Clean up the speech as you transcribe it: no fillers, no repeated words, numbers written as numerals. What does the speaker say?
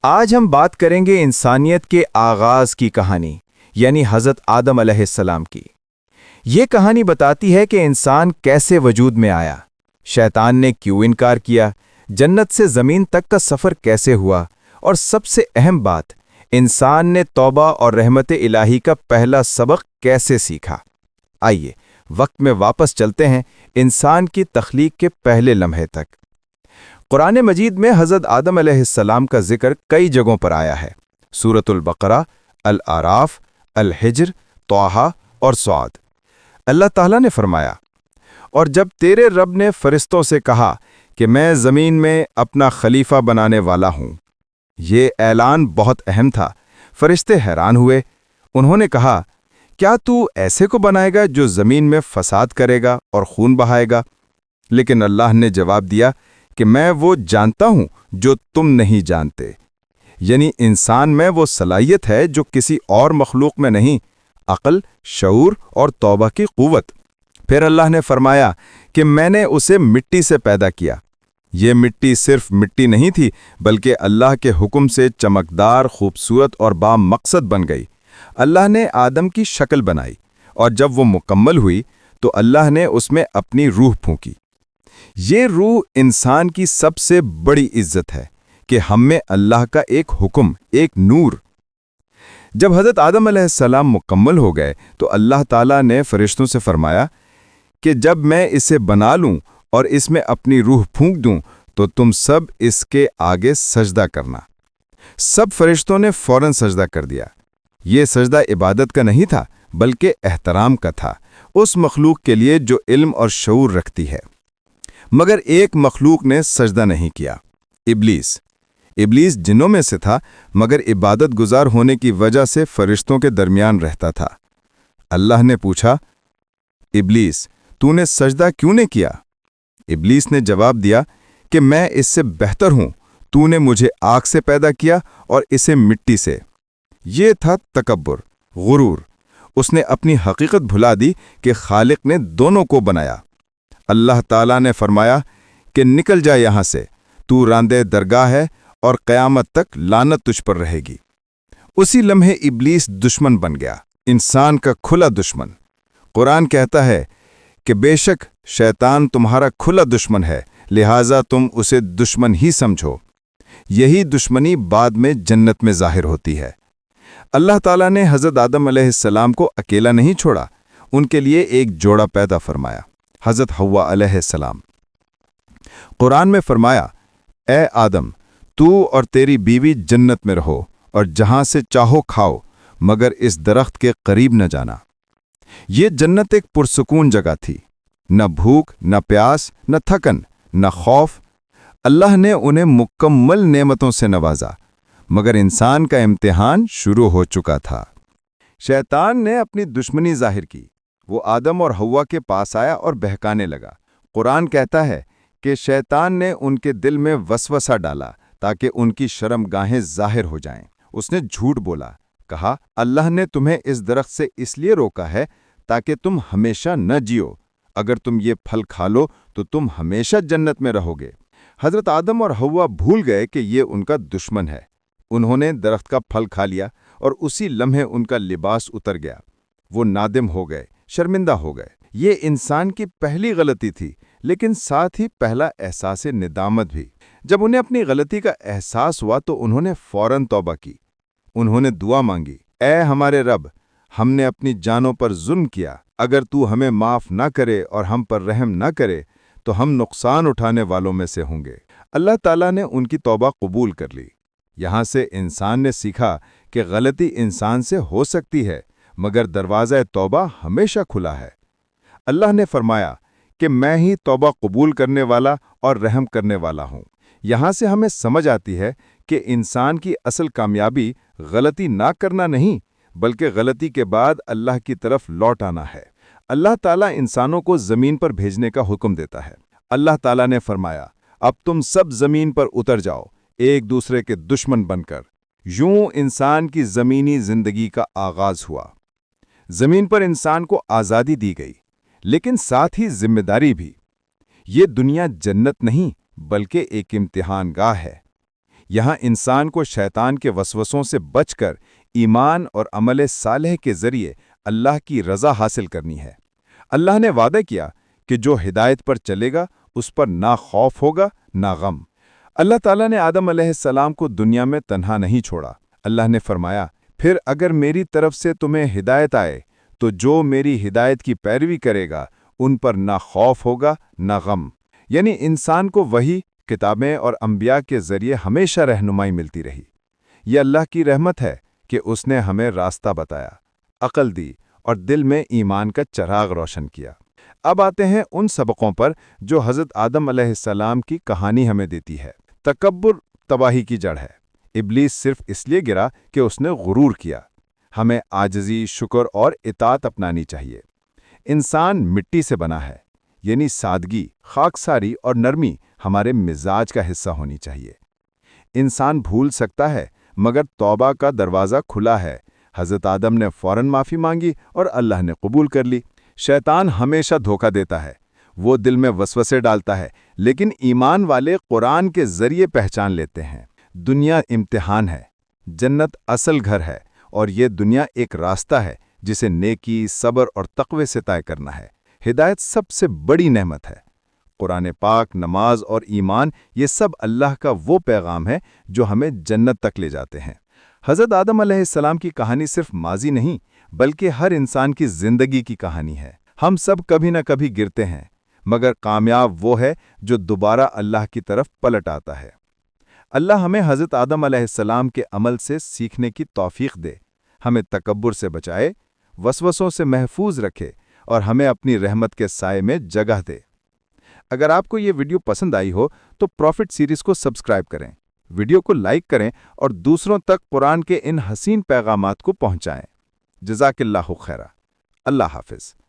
آج ہم بات کریں گے انسانیت کے آغاز کی کہانی، یعنی حضرت آدم علیہ السلام کی۔ یہ کہانی بتاتی ہے کہ انسان کیسے وجود میں آیا، شیطان نے کیوں انکار کیا، جنت سے زمین تک کا سفر کیسے ہوا، اور سب سے اہم بات، انسان نے توبہ اور رحمت الہی کا پہلا سبق کیسے سیکھا۔ آئیے وقت میں واپس چلتے ہیں انسان کی تخلیق کے پہلے لمحے تک۔ قرآن مجید میں حضرت آدم علیہ السلام کا ذکر کئی جگہوں پر آیا ہے۔ سورۃ البقرہ، الاعراف، الحجر، طٰہٰ اور صاد۔ اللہ تعالیٰ نے فرمایا، اور جب تیرے رب نے فرشتوں سے کہا کہ میں زمین میں اپنا خلیفہ بنانے والا ہوں۔ یہ اعلان بہت اہم تھا۔ فرشتے حیران ہوئے۔ انہوں نے کہا، کیا تو ایسے کو بنائے گا جو زمین میں فساد کرے گا اور خون بہائے گا؟ لیکن اللہ نے جواب دیا کہ میں وہ جانتا ہوں جو تم نہیں جانتے، یعنی انسان میں وہ صلاحیت ہے جو کسی اور مخلوق میں نہیں، عقل، شعور اور توبہ کی قوت۔ پھر اللہ نے فرمایا کہ میں نے اسے مٹی سے پیدا کیا۔ یہ مٹی صرف مٹی نہیں تھی، بلکہ اللہ کے حکم سے چمکدار، خوبصورت اور با مقصد بن گئی۔ اللہ نے آدم کی شکل بنائی، اور جب وہ مکمل ہوئی تو اللہ نے اس میں اپنی روح پھونکی۔ یہ روح انسان کی سب سے بڑی عزت ہے کہ ہم میں اللہ کا ایک حکم، ایک نور۔ جب حضرت آدم علیہ السلام مکمل ہو گئے تو اللہ تعالیٰ نے فرشتوں سے فرمایا کہ جب میں اسے بنا لوں اور اس میں اپنی روح پھونک دوں تو تم سب اس کے آگے سجدہ کرنا۔ سب فرشتوں نے فوراً سجدہ کر دیا۔ یہ سجدہ عبادت کا نہیں تھا، بلکہ احترام کا تھا، اس مخلوق کے لیے جو علم اور شعور رکھتی ہے۔ مگر ایک مخلوق نے سجدہ نہیں کیا، ابلیس۔ ابلیس جنوں میں سے تھا، مگر عبادت گزار ہونے کی وجہ سے فرشتوں کے درمیان رہتا تھا۔ اللہ نے پوچھا، ابلیس، تو نے سجدہ کیوں نہیں کیا؟ ابلیس نے جواب دیا کہ میں اس سے بہتر ہوں، تو نے مجھے آگ سے پیدا کیا اور اسے مٹی سے۔ یہ تھا تکبر، غرور۔ اس نے اپنی حقیقت بھلا دی کہ خالق نے دونوں کو بنایا۔ اللہ تعالیٰ نے فرمایا کہ نکل جا یہاں سے، تو راندے درگاہ ہے اور قیامت تک لعنت تجھ پر رہے گی۔ اسی لمحے ابلیس دشمن بن گیا، انسان کا کھلا دشمن۔ قرآن کہتا ہے کہ بے شک شیطان تمہارا کھلا دشمن ہے، لہٰذا تم اسے دشمن ہی سمجھو۔ یہی دشمنی بعد میں جنت میں ظاہر ہوتی ہے۔ اللہ تعالیٰ نے حضرت آدم علیہ السلام کو اکیلا نہیں چھوڑا، ان کے لیے ایک جوڑا پیدا فرمایا، حضرت حوا علیہ السلام۔ قرآن میں فرمایا، اے آدم، تو اور تیری بیوی جنت میں رہو اور جہاں سے چاہو کھاؤ، مگر اس درخت کے قریب نہ جانا۔ یہ جنت ایک پرسکون جگہ تھی، نہ بھوک، نہ پیاس، نہ تھکن، نہ خوف۔ اللہ نے انہیں مکمل نعمتوں سے نوازا، مگر انسان کا امتحان شروع ہو چکا تھا۔ شیطان نے اپنی دشمنی ظاہر کی۔ وہ آدم اور حوا کے پاس آیا اور بہکانے لگا۔ قرآن کہتا ہے کہ شیطان نے ان کے دل میں وسوسہ ڈالا تاکہ ان کی شرم گاہیں ظاہر ہو جائیں۔ اس نے جھوٹ بولا، کہا، اللہ نے تمہیں اس درخت سے اس لیے روکا ہے تاکہ تم ہمیشہ نہ جیو۔ اگر تم یہ پھل کھا لو تو تم ہمیشہ جنت میں رہو گے۔ حضرت آدم اور حوا بھول گئے کہ یہ ان کا دشمن ہے۔ انہوں نے درخت کا پھل کھا لیا اور اسی لمحے ان کا لباس اتر گیا۔ وہ نادم ہو گئے، شرمندہ ہو گئے۔ یہ انسان کی پہلی غلطی تھی، لیکن ساتھ ہی پہلا احساس ندامت بھی۔ جب انہیں اپنی غلطی کا احساس ہوا تو انہوں نے فوراً توبہ کی۔ انہوں نے دعا مانگی، اے ہمارے رب، ہم نے اپنی جانوں پر ظلم کیا۔ اگر تو ہمیں معاف نہ کرے اور ہم پر رحم نہ کرے تو ہم نقصان اٹھانے والوں میں سے ہوں گے۔ اللہ تعالیٰ نے ان کی توبہ قبول کر لی۔ یہاں سے انسان نے سیکھا کہ غلطی انسان سے ہو سکتی ہے، مگر دروازہ توبہ ہمیشہ کھلا ہے۔ اللہ نے فرمایا کہ میں ہی توبہ قبول کرنے والا اور رحم کرنے والا ہوں۔ یہاں سے ہمیں سمجھ آتی ہے کہ انسان کی اصل کامیابی غلطی نہ کرنا نہیں، بلکہ غلطی کے بعد اللہ کی طرف لوٹ آنا ہے۔ اللہ تعالیٰ انسانوں کو زمین پر بھیجنے کا حکم دیتا ہے۔ اللہ تعالیٰ نے فرمایا، اب تم سب زمین پر اتر جاؤ، ایک دوسرے کے دشمن بن کر۔ یوں انسان کی زمینی زندگی کا آغاز ہوا۔ زمین پر انسان کو آزادی دی گئی، لیکن ساتھ ہی ذمہ داری بھی۔ یہ دنیا جنت نہیں، بلکہ ایک امتحان گاہ ہے۔ یہاں انسان کو شیطان کے وسوسوں سے بچ کر ایمان اور عمل صالح کے ذریعے اللہ کی رضا حاصل کرنی ہے۔ اللہ نے وعدہ کیا کہ جو ہدایت پر چلے گا اس پر نہ خوف ہوگا نہ غم۔ اللہ تعالیٰ نے آدم علیہ السلام کو دنیا میں تنہا نہیں چھوڑا۔ اللہ نے فرمایا، پھر اگر میری طرف سے تمہیں ہدایت آئے تو جو میری ہدایت کی پیروی کرے گا ان پر نہ خوف ہوگا نہ غم۔ یعنی انسان کو وحی، کتابیں اور انبیاء کے ذریعے ہمیشہ رہنمائی ملتی رہی۔ یہ اللہ کی رحمت ہے کہ اس نے ہمیں راستہ بتایا، عقل دی اور دل میں ایمان کا چراغ روشن کیا۔ اب آتے ہیں ان سبقوں پر جو حضرت آدم علیہ السلام کی کہانی ہمیں دیتی ہے۔ تکبر تباہی کی جڑ ہے۔ ابلیس صرف اس لیے گرا کہ اس نے غرور کیا۔ ہمیں عاجزی، شکر اور اطاعت اپنانی چاہیے۔ انسان مٹی سے بنا ہے، یعنی سادگی، خاکساری اور نرمی ہمارے مزاج کا حصہ ہونی چاہیے۔ انسان بھول سکتا ہے مگر توبہ کا دروازہ کھلا ہے۔ حضرت آدم نے فوراً معافی مانگی اور اللہ نے قبول کر لی۔ شیطان ہمیشہ دھوکہ دیتا ہے، وہ دل میں وسوسے ڈالتا ہے، لیکن ایمان والے قرآن کے ذریعے پہچان لیتے ہیں۔ دنیا امتحان ہے، جنت اصل گھر ہے، اور یہ دنیا ایک راستہ ہے جسے نیکی، صبر اور تقوی سے طے کرنا ہے۔ ہدایت سب سے بڑی نعمت ہے۔ قرآن پاک، نماز اور ایمان، یہ سب اللہ کا وہ پیغام ہے جو ہمیں جنت تک لے جاتے ہیں۔ حضرت آدم علیہ السلام کی کہانی صرف ماضی نہیں بلکہ ہر انسان کی زندگی کی کہانی ہے۔ ہم سب کبھی نہ کبھی گرتے ہیں، مگر کامیاب وہ ہے جو دوبارہ اللہ کی طرف پلٹ آتا ہے۔ اللہ ہمیں حضرت آدم علیہ السلام کے عمل سے سیکھنے کی توفیق دے، ہمیں تکبر سے بچائے، وسوسوں سے محفوظ رکھے اور ہمیں اپنی رحمت کے سائے میں جگہ دے۔ اگر آپ کو یہ ویڈیو پسند آئی ہو تو پروفٹ سیریز کو سبسکرائب کریں، ویڈیو کو لائک کریں اور دوسروں تک قرآن کے ان حسین پیغامات کو پہنچائیں۔ جزاک اللہ خیرہ۔ اللہ حافظ۔